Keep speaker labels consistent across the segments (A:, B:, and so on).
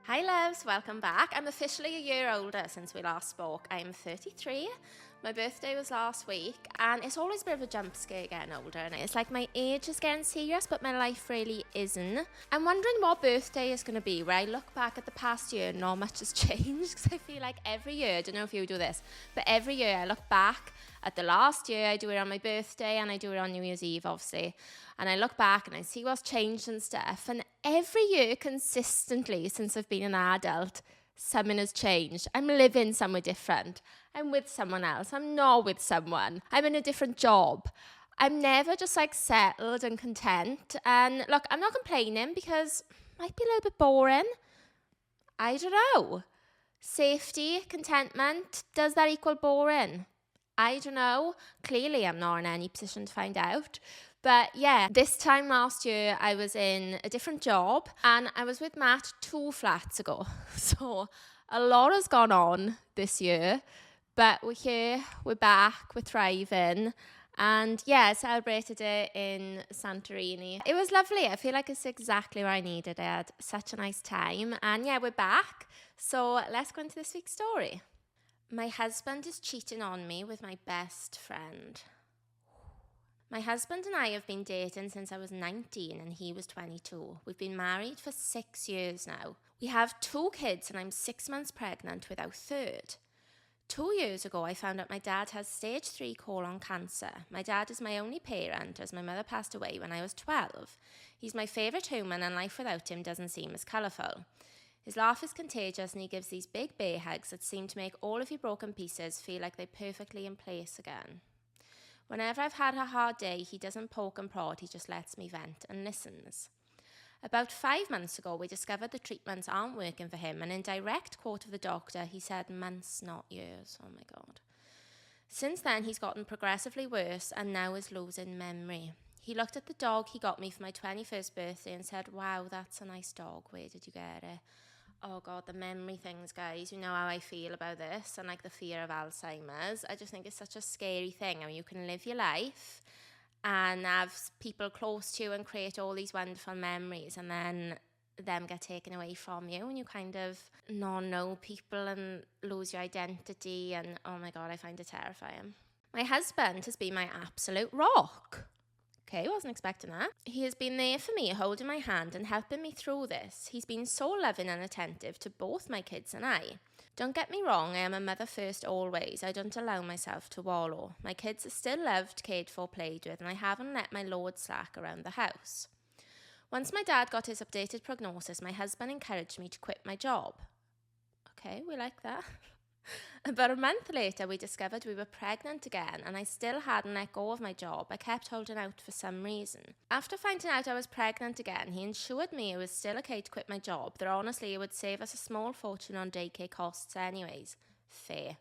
A: Hi loves, welcome back. I'm officially a year older since we last spoke. I'm 33. My birthday was last week and it's always a bit of a jump scare getting older, and it's like my age is getting serious but my life really isn't. I'm wondering what birthday is going to be where I look back at the past year and not much has changed, because I feel like every year, I don't know if you do this, but every year I look back at the last year. I do it on my birthday and I do it on New Year's Eve obviously, and I look back and I see what's changed and stuff, and every year consistently since I've been an adult, something has changed. I'm living somewhere different. I'm with someone else. I'm not with someone. I'm in a different job. I'm never just like settled and content. And look, I'm not complaining because it might be a little bit boring. I don't know. Safety, contentment, does that equal boring? I don't know. Clearly, I'm not in any position to find out. But yeah, this time last year, I was in a different job and I was with Matt 2 flats ago. So a lot has gone on this year, but we're here, we're back, we're thriving. And yeah, I celebrated it in Santorini. It was lovely. I feel like it's exactly what I needed. I had such a nice time. And yeah, we're back. So let's go into this week's story. My husband is cheating on me with my best friend. My husband and I have been dating since I was 19 and he was 22. We've been married for 6 years now. We have 2 kids and I'm 6 months pregnant with our third. 2 years ago, I found out my dad has stage 3 colon cancer. My dad is my only parent as my mother passed away when I was 12. He's my favourite human and life without him doesn't seem as colourful. His laugh is contagious and he gives these big bear hugs that seem to make all of your broken pieces feel like they're perfectly in place again. Whenever I've had a hard day, he doesn't poke and prod, he just lets me vent and listens. About 5 months ago, we discovered the treatments aren't working for him, and in direct quote of the doctor, he said months, not years. Oh my God. Since then, he's gotten progressively worse and now is losing memory. He looked at the dog he got me for my 21st birthday and said, wow, that's a nice dog. Where did you get it? Oh God, the memory things, guys. You know how I feel about this and like the fear of Alzheimer's. I just think it's such a scary thing. I mean, you can live your life and have people close to you and create all these wonderful memories, and then them get taken away from you and you kind of not know people and lose your identity. And oh my God, I find it terrifying. My husband has been my absolute rock. Okay, wasn't expecting that. He has been there for me, holding my hand and helping me through this. He's been so loving and attentive to both my kids and I. Don't get me wrong, I am a mother first always. I don't allow myself to wallow. My kids are still loved, cared for, played with, and I haven't let my load slack around the house. Once my dad got his updated prognosis, my husband encouraged me to quit my job. Okay, we like that. About a month later, we discovered we were pregnant again and I still hadn't let go of my job. I kept holding out for some reason. After finding out I was pregnant again, he assured me it was still okay to quit my job, that honestly it would save us a small fortune on daycare costs anyways. Fair.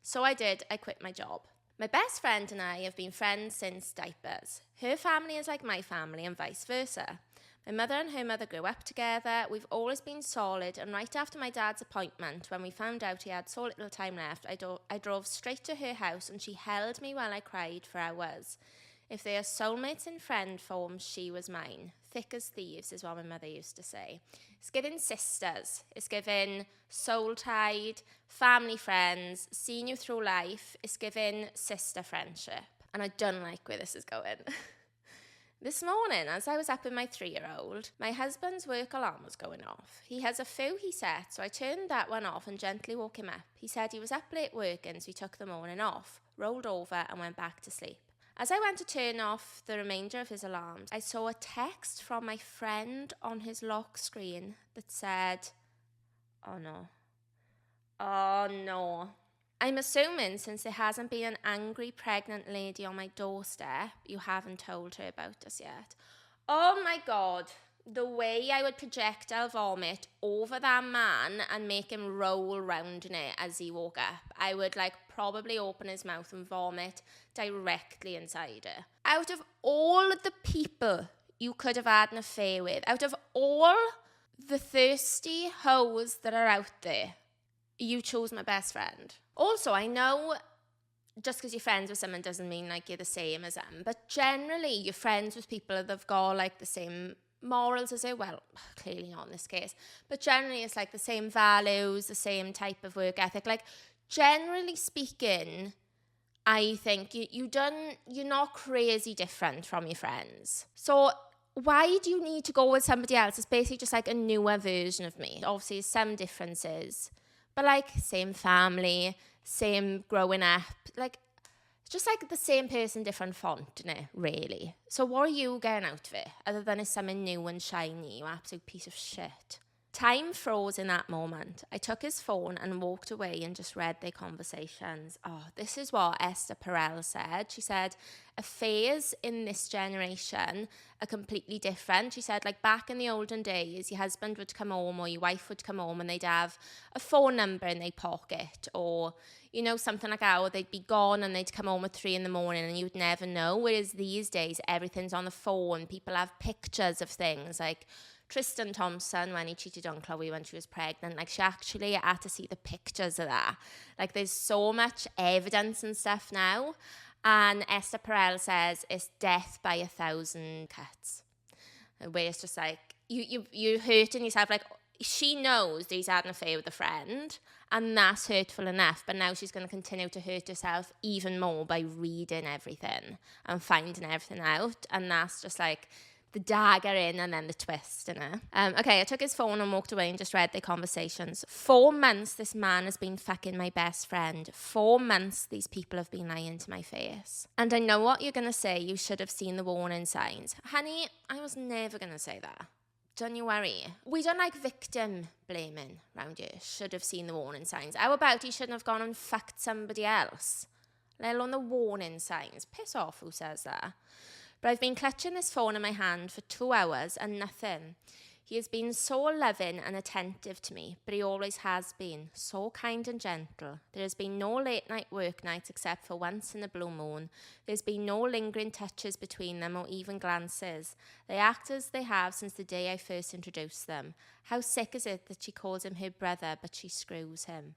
A: So I did, I quit my job. My best friend and I have been friends since diapers. Her family is like my family and vice versa. My mother and her mother grew up together. We've always been solid, and right after my dad's appointment, when we found out he had so little time left, I drove straight to her house and she held me while I cried for hours. If they are soulmates in friend form, she was mine. Thick as thieves is what my mother used to say. It's giving sisters. It's giving soul-tied, family friends, seeing you through life. It's giving sister friendship. And I don't like where this is going. This morning, as I was up with my 3-year-old, my husband's work alarm was going off. He has a few he set, so I turned that one off and gently woke him up. He said he was up late working, so he took the morning off, rolled over and went back to sleep. As I went to turn off the remainder of his alarms, I saw a text from my friend on his lock screen that said, oh no. I'm assuming since there hasn't been an angry pregnant lady on my doorstep, you haven't told her about us yet. Oh my God, the way I would projectile vomit over that man and make him roll round in it as he woke up. I would probably open his mouth and vomit directly inside it. Out of all the people you could have had an affair with, out of all the thirsty hoes that are out there, you chose my best friend. Also, I know just because you're friends with someone doesn't mean you're the same as them, but generally you're friends with people that have got the same morals as it, well, clearly not in this case, but generally it's like the same values, the same type of work ethic. Like, generally speaking, I think you're not crazy different from your friends. So why do you need to go with somebody else? It's basically just like a newer version of me. Obviously, some differences, but like same family, same growing up, like it's just like the same person, different font, isn't it, really? So what are you getting out of it, other than it's something new and shiny, you absolute piece of shit? Time froze in that moment. I took his phone and walked away and just read their conversations. Oh, this is what Esther Perel said. She said, a phase in this generation are completely different. She said, like, back in the olden days, your husband would come home or your wife would come home and they'd have a phone number in their pocket, or, you know, something like that, or they'd be gone and they'd come home at 3 a.m. and you'd never know. Whereas these days, everything's on the phone. People have pictures of things, like Tristan Thompson, when he cheated on Chloe when she was pregnant, like, she actually had to see the pictures of that. Like, there's so much evidence and stuff now. And Esther Perel says it's death by 1,000 cuts, where it's just like you're hurting yourself. Like, she knows that he's had an affair with a friend, and that's hurtful enough, but now she's going to continue to hurt herself even more by reading everything and finding everything out. And that's just like the dagger in and then the twist, Okay, I took his phone and walked away and just read their conversations. 4 months this man has been fucking my best friend. 4 months these people have been lying to my face. And I know what you're going to say, you should have seen the warning signs. Honey, I was never going to say that. Don't you worry. We don't like victim blaming around here. Should have seen the warning signs. How about he shouldn't have gone and fucked somebody else? Let alone the warning signs. Piss off, who says that? But I've been clutching this phone in my hand for 2 hours and nothing. He has been so loving and attentive to me, but he always has been. So kind and gentle. There has been no late night work nights except for once in a blue moon. There's been no lingering touches between them or even glances. They act as they have since the day I first introduced them. How sick is it that she calls him her brother, but she screws him?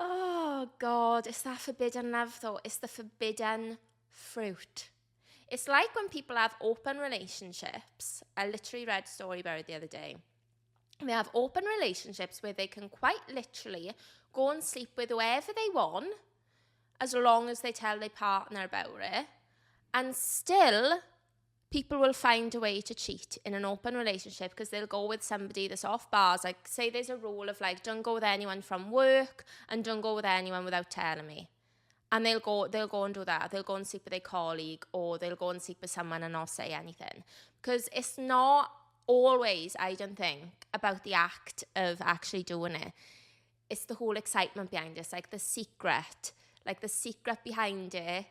A: Oh, God, it's that forbidden love, though. It's the forbidden fruit. It's like when people have open relationships. I literally read a story about it the other day. They have open relationships where they can quite literally go and sleep with whoever they want, as long as they tell their partner about it. And still, people will find a way to cheat in an open relationship because they'll go with somebody that's off bars. Like, say there's a rule of, like, don't go with anyone from work and don't go with anyone without telling me. And they'll go and do that. They'll go and sleep with a colleague, or they'll go and sleep with someone and not say anything. Because it's not always, I don't think, about the act of actually doing it. It's the whole excitement behind it. It's like the secret. Like, the secret behind it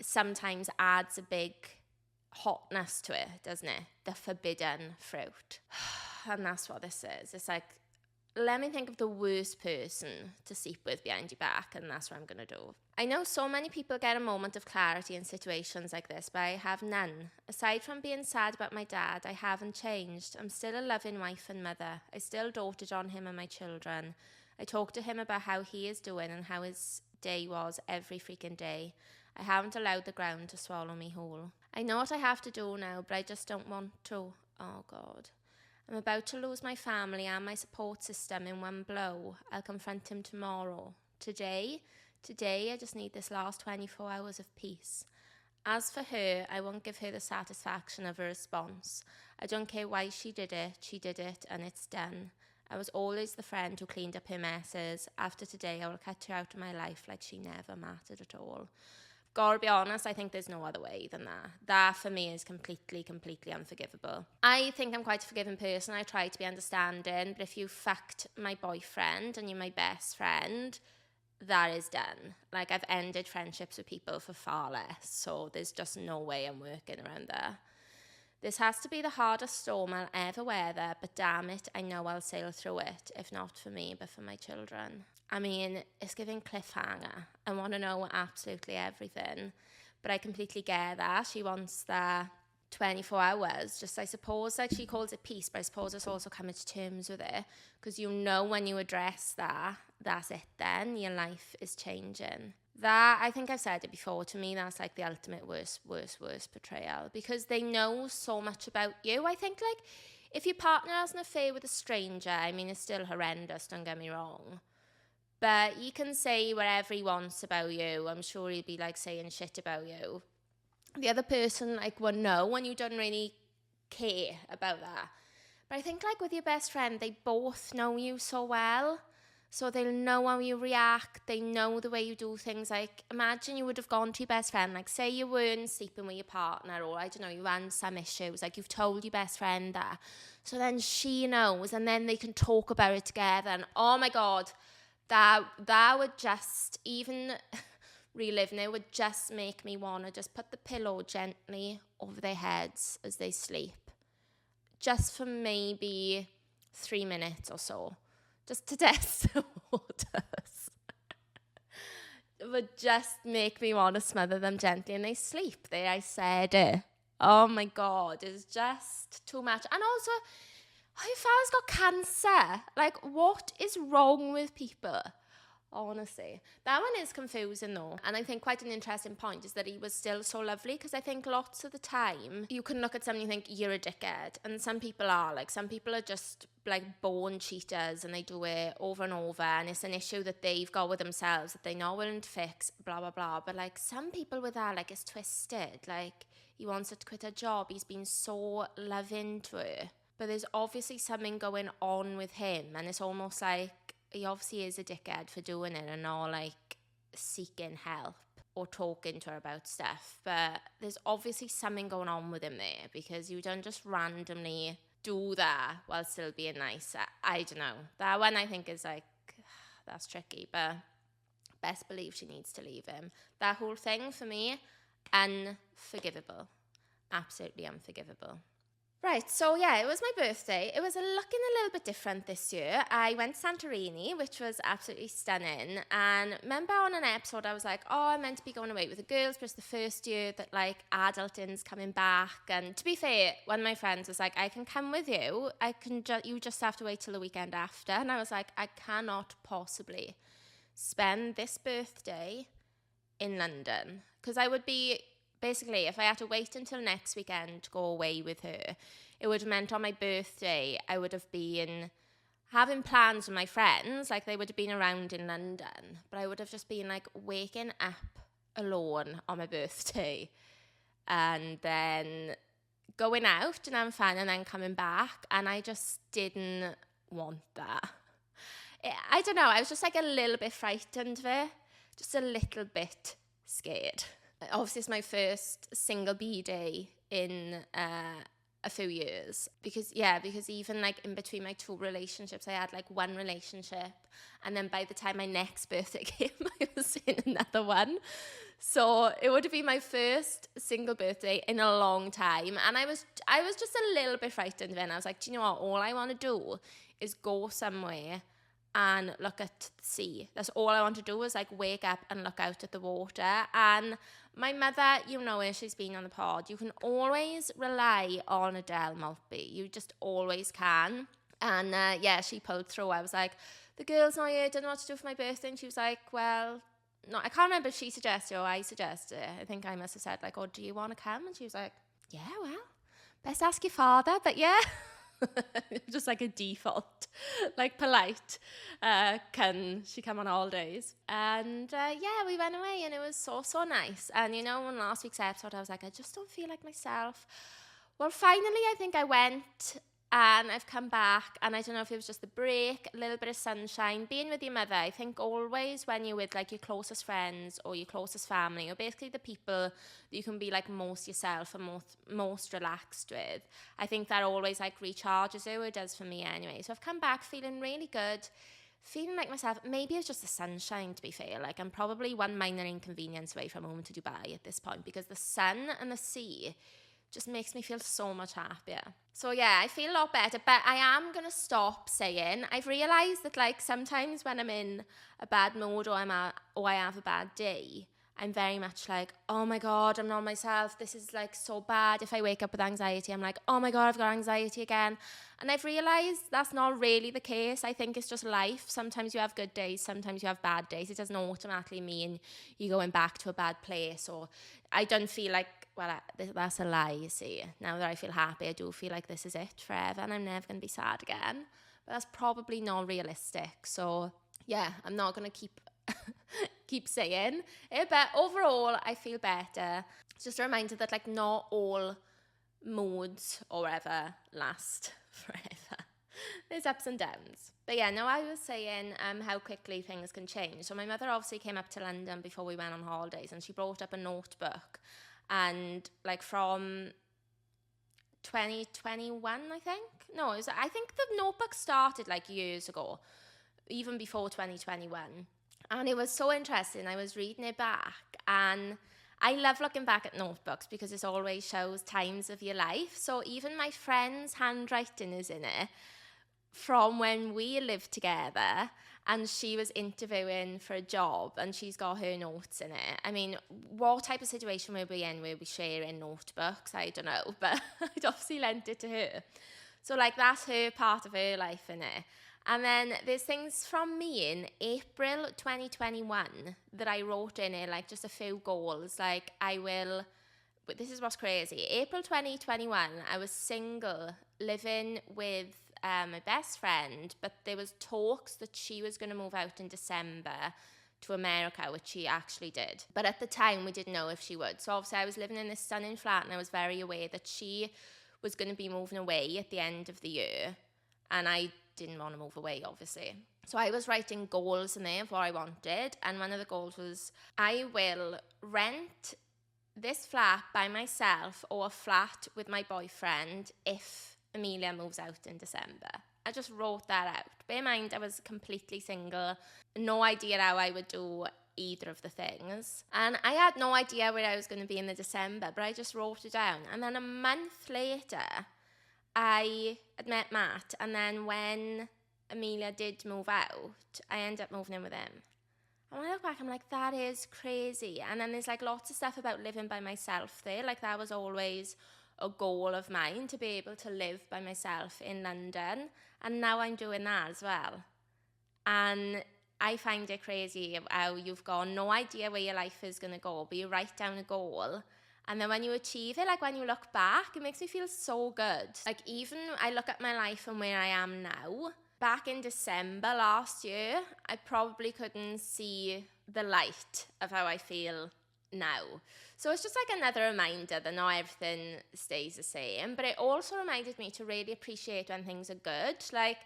A: sometimes adds a big hotness to it, doesn't it? The forbidden fruit. And that's what this is. It's like, let me think of the worst person to sleep with behind your back, and that's what I'm going to do. I know so many people get a moment of clarity in situations like this, but I have none. Aside from being sad about my dad, I haven't changed. I'm still a loving wife and mother. I still doted on him and my children. I talk to him about how he is doing and how his day was every freaking day. I haven't allowed the ground to swallow me whole. I know what I have to do now, but I just don't want to. Oh, God. I'm about to lose my family and my support system in one blow. I'll confront him tomorrow. Today, I just need this last 24 hours of peace. As for her, I won't give her the satisfaction of a response. I don't care why she did it, and it's done. I was always the friend who cleaned up her messes. After today, I will cut her out of my life like she never mattered at all. Gotta be honest, I think there's no other way than that. That for me is completely unforgivable. I think I'm quite a forgiving person. I try to be understanding, but if you fucked my boyfriend and you're my best friend, that is done. Like, I've ended friendships with people for far less, so there's just no way I'm working around that. This has to be the hardest storm I'll ever weather, but damn it, I know I'll sail through it, if not for me, but for my children. I mean, it's giving cliffhanger. I want to know absolutely everything, but I completely get that. She wants the 24 hours. Just, I suppose, like, she calls it peace, but I suppose it's also coming to terms with it, because you know when you address that, that's it then. Your life is changing. That, I think I've said it before, to me that's like the ultimate worst betrayal, because they know so much about you. I think like if your partner has an affair with a stranger, I mean, it's still horrendous, don't get me wrong, but he can say whatever he wants about you. I'm sure he'll be like saying shit about you. The other person like will know, and you don't really care about that. But I think like with your best friend, they both know you so well. So they'll know how you react. They know the way you do things. Like, imagine you would have gone to your best friend. Like, say you weren't sleeping with your partner, or I don't know, you had some issues. Like, you've told your best friend that. So then she knows, and then they can talk about it together. And oh my God, that would just, even reliving it, would just make me want to just put the pillow gently over their heads as they sleep. Just for maybe 3 minutes or so. Just to test the waters. It would just make me want to smother them gently and they sleep. There, I said it. Oh my God, it's just too much. And also, your father's got cancer. Like, what is wrong with people? Honestly, that one is confusing though. And I think quite an interesting point is that he was still so lovely, because I think lots of the time you can look at someone and think you're a dickhead, and some people are. Like, some people are just like born cheaters and they do it over and over, and it's an issue that they've got with themselves that they know willing to fix, blah blah blah. But like, some people with that, like, it's twisted. Like, he wants her to quit her job, he's been so loving to her, but there's obviously something going on with him, and it's almost like he obviously is a dickhead for doing it and not like seeking help or talking to her about stuff. But there's obviously something going on with him there, because you don't just randomly do that while still being nice. I don't know. That one I think is like, that's tricky, but best believe she needs to leave him. That whole thing for me, unforgivable. Absolutely unforgivable. Right, so yeah, it was my birthday. It was looking a little bit different this year. I went to Santorini, which was absolutely stunning. And remember on an episode, I was like, oh, I'm meant to be going away with the girls, but it's the first year that like adulting's coming back. And to be fair, one of my friends was like, I can come with you. You just have to wait till the weekend after. And I was like, I cannot possibly spend this birthday in London, because I would be... Basically, if I had to wait until next weekend to go away with her, it would have meant on my birthday, I would have been having plans with my friends, like they would have been around in London, but I would have just been like waking up alone on my birthday and then going out and having fun and then coming back, and I just didn't want that. I don't know, I was just like a little bit frightened of it, just a little bit scared. Obviously, it's my first single bday in a few years, because even like in between my two relationships, I had like one relationship, and then by the time my next birthday came, I was in another one. So it would have been my first single birthday in a long time, and I was just a little bit frightened then. I was like, do you know what? All I want to do is go somewhere and look at the sea. That's all I want to do, is like wake up and look out at the water. And my mother, you know her, she's been on the pod. You can always rely on Adele Maltby. You just always can. And she pulled through. I was like, the girls not here, don't know what to do for my birthday. And she was like, well, no, I can't remember if she suggested or I suggested. I think I must have said like, oh, do you want to come? And she was like, yeah, well, best ask your father. But yeah. Just like a default, like polite, can she come on holidays? And we went away and it was so nice. And you know, in last week's episode I was like, I just don't feel like myself. Well, finally I think I went and I've come back, and I don't know if it was just the break, a little bit of sunshine, being with your mother. I think always when you're with like your closest friends or your closest family, or basically the people that you can be like most yourself and most relaxed with, I think that always like recharges you. It does for me anyway. So I've come back feeling really good, feeling like myself. Maybe it's just the sunshine, to be fair. Like, I'm probably one minor inconvenience away from home to Dubai at this point, because the sun and the sea just makes me feel so much happier. So yeah, I feel a lot better, but I am going to stop saying, I've realised that like sometimes when I'm in a bad mood or I have a bad day, I'm very much like, oh my God, I'm not myself. This is like so bad. If I wake up with anxiety, I'm like, oh my God, I've got anxiety again. And I've realized that's not really the case. I think it's just life. Sometimes you have good days, sometimes you have bad days. It doesn't automatically mean you're going back to a bad place. Or I don't feel like, well, that's a lie, you see. Now that I feel happy, I do feel like this is it forever and I'm never going to be sad again. But that's probably not realistic. So yeah, I'm not going to keep saying it, but overall I feel better. It's just a reminder that like not all moods or whatever last forever. There's ups and downs. But yeah, no, I was saying how quickly things can change. So my mother obviously came up to London before we went on holidays, and she brought up a notebook, and like from 2021, I think the notebook started like years ago, even before 2021. And it was so interesting. I was reading it back, and I love looking back at notebooks because it always shows times of your life. So even my friend's handwriting is in it from when we lived together, and she was interviewing for a job and she's got her notes in it. I mean, what type of situation were we in? Were we sharing notebooks? I don't know, but I'd obviously lent it to her. So like that's her part of her life in it. And then there's things from me in April 2021 that I wrote in it, like just a few goals. Like but this is what's crazy. April 2021, I was single, living with my best friend, but there was talks that she was going to move out in December to America, which she actually did. But at the time, we didn't know if she would. So obviously I was living in this stunning flat, and I was very aware that she was going to be moving away at the end of the year. And I didn't want to move away, obviously. So I was writing goals in there of what I wanted. And one of the goals was, I will rent this flat by myself or a flat with my boyfriend if Amelia moves out in December. I just wrote that out. Bear in mind, I was completely single. No idea how I would do either of the things. And I had no idea where I was going to be in the December, but I just wrote it down. And then a month later, I had met Matt, and then when Amelia did move out, I ended up moving in with him. And when I look back, I'm like, that is crazy. And then there's like lots of stuff about living by myself there. Like that was always a goal of mine, to be able to live by myself in London. And now I'm doing that as well. And I find it crazy how you've got no idea where your life is going to go, but you write down a goal. And then when you achieve it, like when you look back, it makes me feel so good. Like even I look at my life and where I am now, back in December last year, I probably couldn't see the light of how I feel now. So it's just like another reminder that not everything stays the same. But it also reminded me to really appreciate when things are good. Like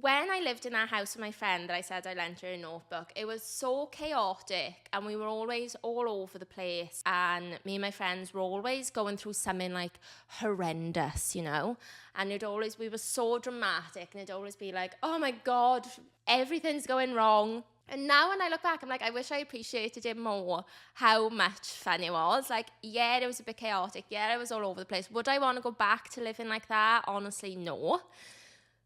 A: when I lived in that house with my friend that I said I lent her a notebook, it was so chaotic and we were always all over the place, and me and my friends were always going through something like horrendous, you know, and we were so dramatic, and it'd always be like, oh my God, everything's going wrong. And now when I look back, I'm like, I wish I appreciated it more, how much fun it was. Like, yeah, it was a bit chaotic. Yeah, it was all over the place. Would I want to go back to living like that? Honestly, no.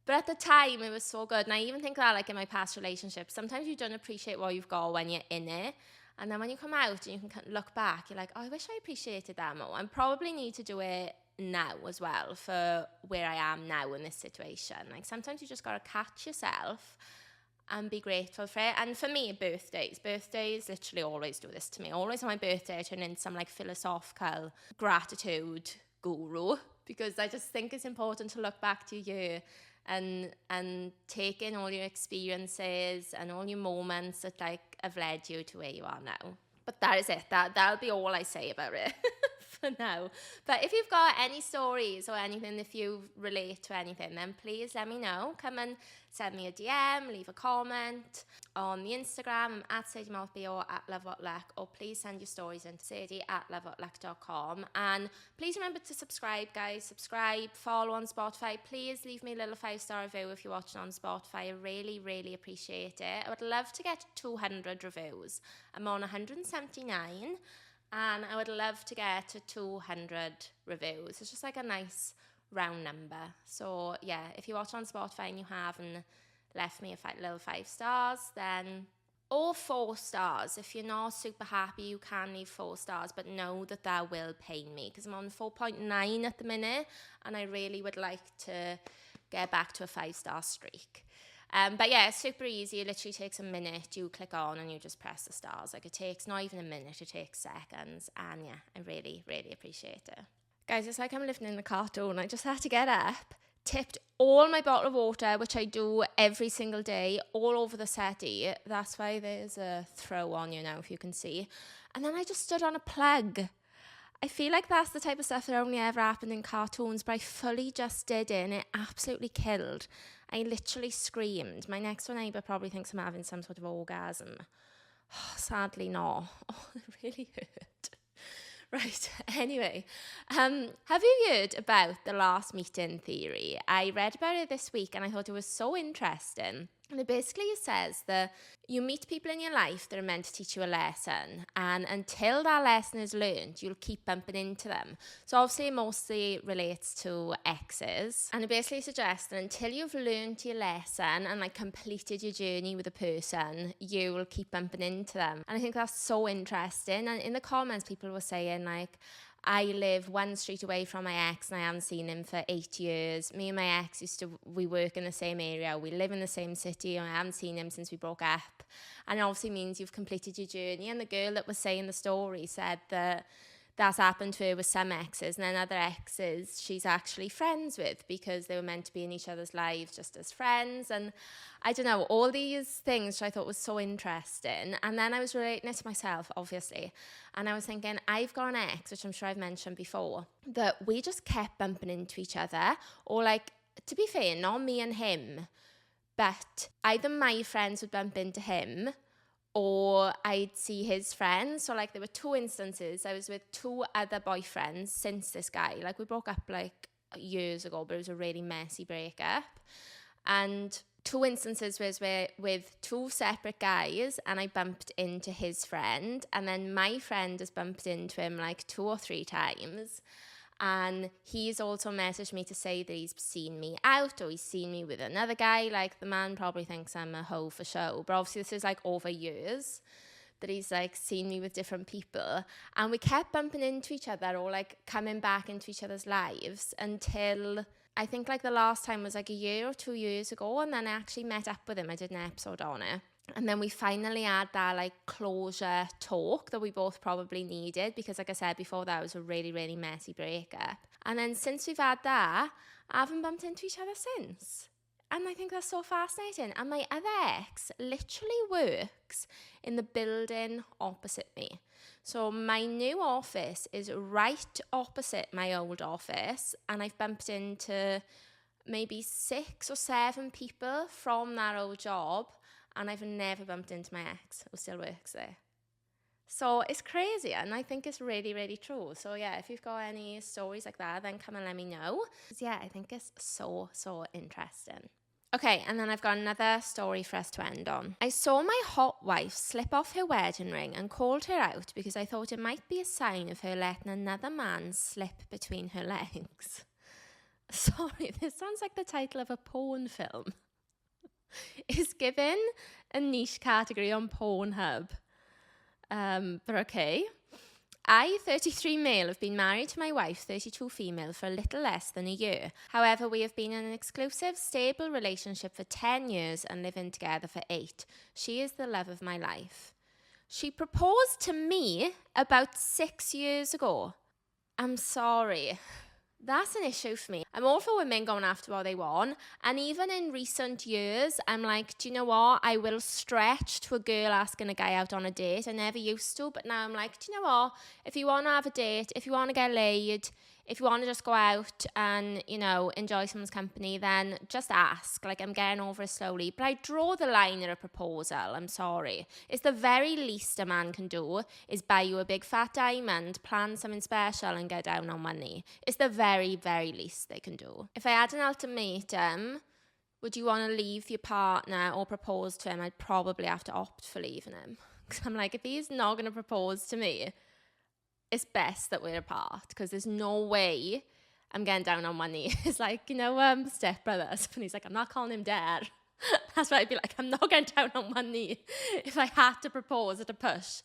A: But at the time, it was so good. And I even think that, like, in my past relationships, sometimes you don't appreciate what you've got when you're in it. And then when you come out and you can look back, you're like, oh, I wish I appreciated that more. And probably need to do it now as well for where I am now in this situation. Like, sometimes you just got to catch yourself and be grateful for it. And for me, birthdays literally always do this to me. Always on my birthday, I turn into some like philosophical gratitude guru, because I just think it's important to look back to your year and take in all your experiences and all your moments that like have led you to where you are now. But that is it. That'll be all I say about it for now. But if you've got any stories or anything, if you relate to anything, then please let me know. Come and send me a DM, leave a comment on the Instagram. I'm at Sadie or at lovewhatluck, or please send your stories in to sadie@lovewhatluck.com. And please remember to subscribe, guys. Subscribe, follow on Spotify. Please leave me a little 5-star review if you're watching on Spotify. I really, really appreciate it. I would love to get 200 reviews. I'm on 179. And I would love to get to 200 reviews. It's just like a nice round number. So yeah, if you watch on Spotify and you haven't left me a little 5 stars, then Or 4 stars. If you're not super happy, you can leave 4 stars, but know that that will pain me because I'm on 4.9 at the minute and I really would like to get back to a 5-star streak. But yeah, it's super easy. It literally takes a minute. You click on and you just press the stars. Like, it takes not even a minute, it takes seconds. And yeah, I really, really appreciate it. Guys, it's like I'm living in a cartoon. I just had to get up, tipped all my bottle of water, which I do every single day, all over the settee. That's why there's a throw on you now, if you can see. And then I just stood on a plug. I feel like that's the type of stuff that only ever happened in cartoons, but I fully just did it and it absolutely killed. I literally screamed. My next door neighbour probably thinks I'm having some sort of orgasm. Oh, sadly not. Oh, it really hurt. Right, anyway, have you heard about the last meeting theory? I read about it this week and I thought it was so interesting. And it basically says that you meet people in your life that are meant to teach you a lesson, and until that lesson is learned, you'll keep bumping into them. So obviously it mostly relates to exes, and it basically suggests that until you've learned your lesson and like completed your journey with a person, you will keep bumping into them. And I think that's so interesting. And in the comments, people were saying like, I live 1 street away from my ex and I haven't seen him for 8 years. Me and my ex we work in the same area. We live in the same city and I haven't seen him since we broke up. And it obviously means you've completed your journey. And the girl that was saying the story said that that's happened to her with some exes, and then other exes she's actually friends with because they were meant to be in each other's lives just as friends. And I don't know, all these things which I thought was so interesting. And then I was relating it to myself, obviously, and I was thinking, I've got an ex, which I'm sure I've mentioned before, that we just kept bumping into each other, or like, to be fair, not me and him, but either my friends would bump into him or I'd see his friends. So like there were 2 instances. I was with 2 other boyfriends since this guy. Like we broke up like years ago, but it was a really messy breakup. And 2 instances was with 2 separate guys, and I bumped into his friend, and then my friend has bumped into him like 2 or 3 times. And he's also messaged me to say that he's seen me out or he's seen me with another guy. Like, the man probably thinks I'm a hoe for show. But obviously this is like over years that he's like seen me with different people. And we kept bumping into each other or like coming back into each other's lives until I think like the last time was like a year or 2 years ago. And then I actually met up with him. I did an episode on it. And then we finally had that like closure talk that we both probably needed, because like I said before, that was a really, really messy breakup. And then since we've had that, I haven't bumped into each other since. And I think that's so fascinating. And my other ex literally works in the building opposite me. So my new office is right opposite my old office. And I've bumped into maybe 6 or 7 people from that old job. And I've never bumped into my ex who still works there. So it's crazy, and I think it's really, really true. So yeah, if you've got any stories like that, then come and let me know. Yeah, I think it's so, so interesting. Okay, and then I've got another story for us to end on. I saw my hot wife slip off her wedding ring and called her out because I thought it might be a sign of her letting another man slip between her legs. Sorry, this sounds like the title of a porn film. Is given a niche category on Pornhub. But okay. I, 33 male, have been married to my wife, 32 female, for a little less than a year. However, we have been in an exclusive, stable relationship for 10 years and living together for 8. She is the love of my life. She proposed to me about 6 years ago. I'm sorry. That's an issue for me. I'm all for women going after what they want. And even in recent years, I'm like, do you know what? I will stretch to a girl asking a guy out on a date. I never used to, but now I'm like, do you know what? If you want to have a date, if you want to get laid, if you want to just go out and, you know, enjoy someone's company, then just ask. Like, I'm getting over it slowly. But I draw the line at a proposal. I'm sorry. It's the very least a man can do is buy you a big fat diamond, plan something special and get down on one knee. It's the very, very least they can do. If I had an ultimatum, would you want to leave your partner or propose to him? I'd probably have to opt for leaving him. Because I'm like, if he's not going to propose to me, it's best that we're apart, because there's no way I'm getting down on one knee. It's like, you know, Step Brothers. And he's like, I'm not calling him dad. That's why I'd be like, I'm not going down on one knee. If I had to propose at a push,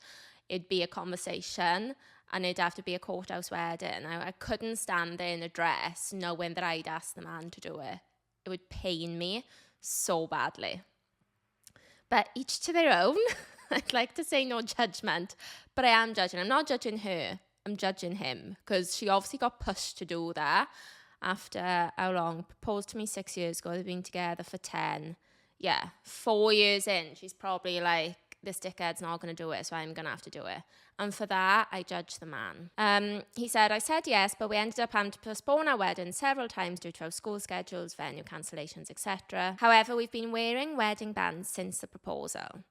A: it'd be a conversation and it'd have to be a courthouse wedding. I couldn't stand there in a dress knowing that I'd asked the man to do it. It would pain me so badly. But each to their own. I'd like to say no judgment, but I am judging. I'm not judging her. I'm judging him because she obviously got pushed to do that after how long? Proposed to me 6 years ago. They've been together for 10. Yeah, 4 years in. She's probably like, this dickhead's not going to do it, so I'm going to have to do it. And for that, I judge the man. He said, I said yes, but we ended up having to postpone our wedding several times due to our school schedules, venue cancellations, etc. However, we've been wearing wedding bands since the proposal.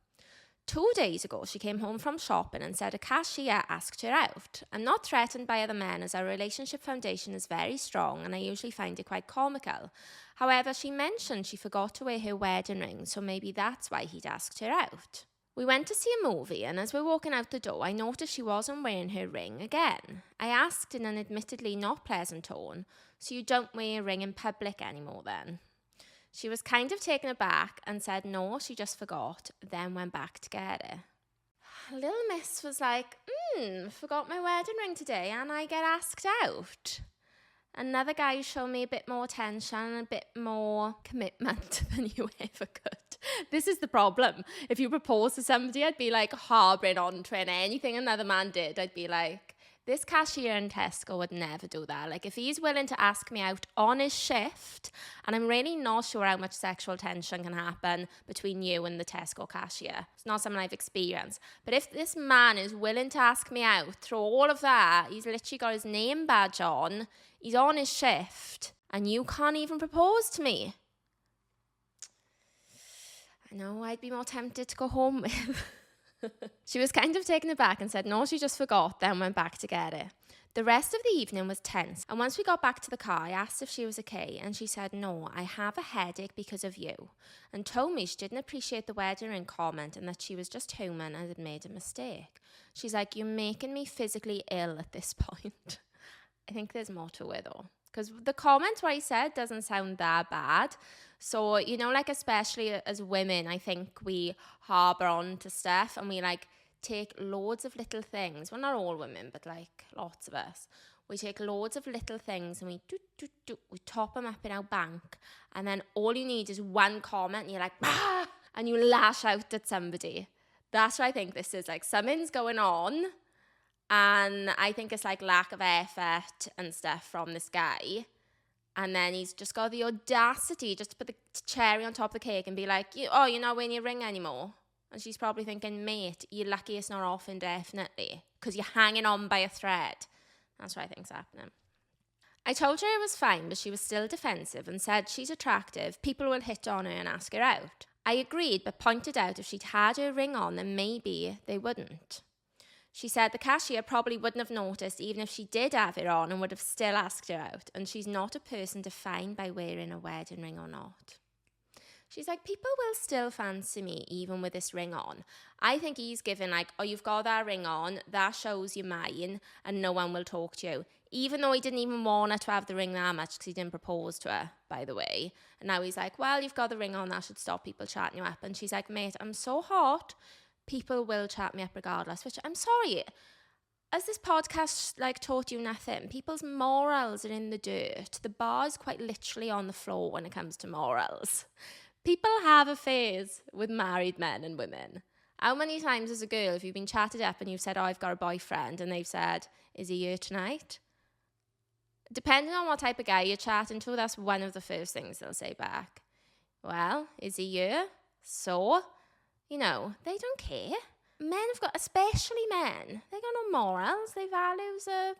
A: 2 days ago, she came home from shopping and said a cashier asked her out. I'm not threatened by other men as our relationship foundation is very strong and I usually find it quite comical. However, she mentioned she forgot to wear her wedding ring, so maybe that's why he'd asked her out. We went to see a movie and as we're walking out the door, I noticed she wasn't wearing her ring again. I asked in an admittedly not pleasant tone, so you don't wear a ring in public anymore then? She was kind of taken aback and said no, she just forgot, then went back to get it. Little Miss was like, forgot my wedding ring today and I get asked out. Another guy showed me a bit more attention and a bit more commitment than you ever could. This is the problem. If you propose to somebody, I'd be like harbouring on to it. Anything another man did, I'd be like, this cashier in Tesco would never do that. Like, if he's willing to ask me out on his shift, and I'm really not sure how much sexual tension can happen between you and the Tesco cashier. It's not something I've experienced. But if this man is willing to ask me out through all of that, he's literally got his name badge on, he's on his shift, and you can't even propose to me. I know I'd be more tempted to go home with. She was kind of taken aback and said no, she just forgot, then went back to get it. The rest of the evening was tense, and once we got back to the car, I asked if she was okay, and she said no, I have a headache because of you, and told me she didn't appreciate the wedding ring comment and that she was just human and had made a mistake. She's like, you're making me physically ill at this point. I think there's more to it though, because the comment what I said doesn't sound that bad. So, you know, like especially as women, I think we harbour on to stuff and we like take loads of little things. Well, not all women, but like lots of us. We take loads of little things and we top them up in our bank. And then all you need is one comment and you're like, ah, and you lash out at somebody. That's what I think this is. Like something's going on. And I think it's like lack of effort and stuff from this guy. And then he's just got the audacity just to put the cherry on top of the cake and be like, you're not wearing your ring anymore. And she's probably thinking, mate, you're lucky it's not off indefinitely because you're hanging on by a thread. That's what I think's happening. I told her it was fine, but she was still defensive and said she's attractive. People will hit on her and ask her out. I agreed, but pointed out if she'd had her ring on, then maybe they wouldn't. She said the cashier probably wouldn't have noticed even if she did have it on and would have still asked her out. And she's not a person defined by wearing a wedding ring or not. She's like, people will still fancy me even with this ring on. I think he's given like, you've got that ring on, that shows you're mine and no one will talk to you. Even though he didn't even want her to have the ring that much because he didn't propose to her, by the way. And now he's like, well, you've got the ring on, that should stop people chatting you up. And she's like, mate, I'm so hot. People will chat me up regardless, which I'm sorry. Has this podcast like taught you nothing? People's morals are in the dirt. The bar is quite literally on the floor when it comes to morals. People have affairs with married men and women. How many times as a girl have you been chatted up and you've said, I've got a boyfriend, and they've said, is he here tonight? Depending on what type of guy you're chatting to, that's one of the first things they'll say back. Well, is he here? So... You know, they don't care. Men have got, especially men, they got no morals. Their values are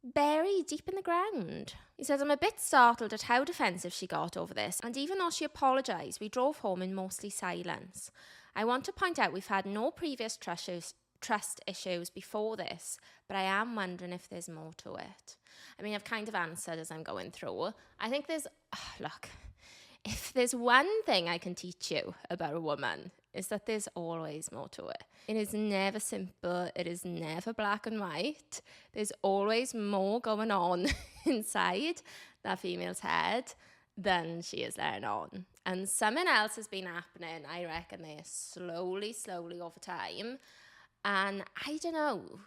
A: buried deep in the ground. He says, I'm a bit startled at how defensive she got over this. And even though she apologised, we drove home in mostly silence. I want to point out we've had no previous trust issues before this, but I am wondering if there's more to it. I mean, I've kind of answered as I'm going through. I think there's, look, if there's one thing I can teach you about a woman, is that there's always more to it. It is never simple. It is never black and white. There's always more going on inside that female's head than she is letting on. And something else has been happening, I reckon, there slowly over time. And I don't know,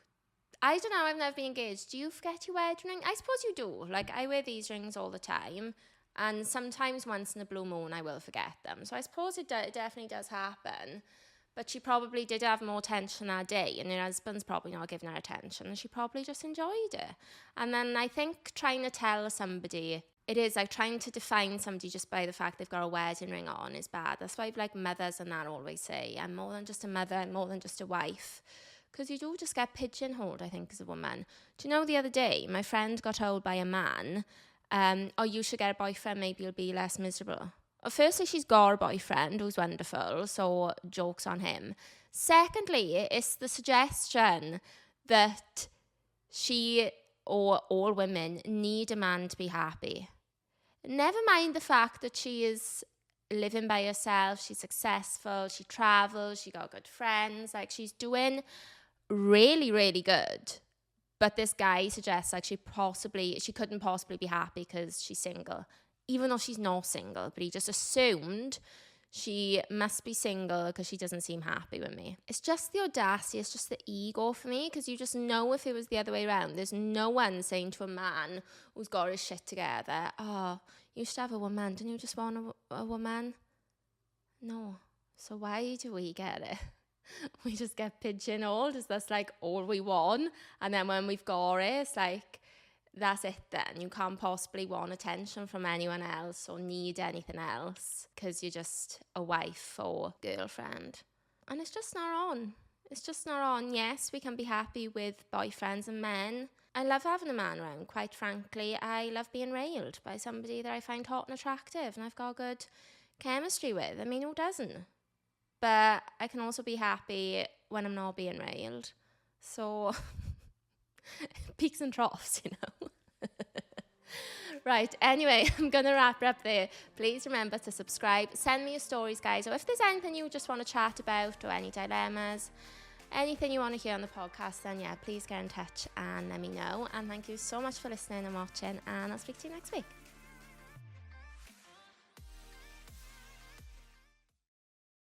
A: I've never been engaged. Do you forget your wedding ring? I suppose you do. Like, I wear these rings all the time. And sometimes once in a blue moon, I will forget them. So I suppose it definitely does happen. But she probably did have more attention that day, and her husband's probably not giving her attention, and she probably just enjoyed it. And then I think trying to tell somebody, it is like trying to define somebody just by the fact they've got a wedding ring on is bad. That's why like mothers and that always say, I'm more than just a mother, I'm more than just a wife. Because you do just get pigeonholed, I think, as a woman. Do you know, the other day, my friend got told by a man, oh, you should get a boyfriend, maybe you'll be less miserable. Firstly, she's got a boyfriend who's wonderful, so jokes on him. Secondly, it's the suggestion that she or all women need a man to be happy. Never mind the fact that she is living by herself, she's successful, she travels, she got good friends, like she's doing really, really good. But this guy suggests like she couldn't possibly be happy because she's single. Even though she's not single, but he just assumed she must be single because she doesn't seem happy with me. It's just the audacity, it's just the ego for me, because you just know if it was the other way around, there's no one saying to a man who's got his shit together, oh, you used to have a woman, didn't you just want a woman? No. So why do we get it? We just get pigeonholed. Is that's like all we want? And then when we've got it, it's like, that's it then. You can't possibly want attention from anyone else or need anything else because you're just a wife or girlfriend. And it's just not on. It's just not on. Yes, we can be happy with boyfriends and men. I love having a man around, quite frankly. I love being railed by somebody that I find hot and attractive and I've got good chemistry with. I mean, who doesn't? But I can also be happy when I'm not being railed. So... peaks and troughs, you know. Right, anyway, I'm going to wrap it up there. Please remember to subscribe. Send me your stories, guys, or if there's anything you just want to chat about or any dilemmas, anything you want to hear on the podcast, then yeah, please get in touch and let me know. And thank you so much for listening and watching, and I'll speak to you next week.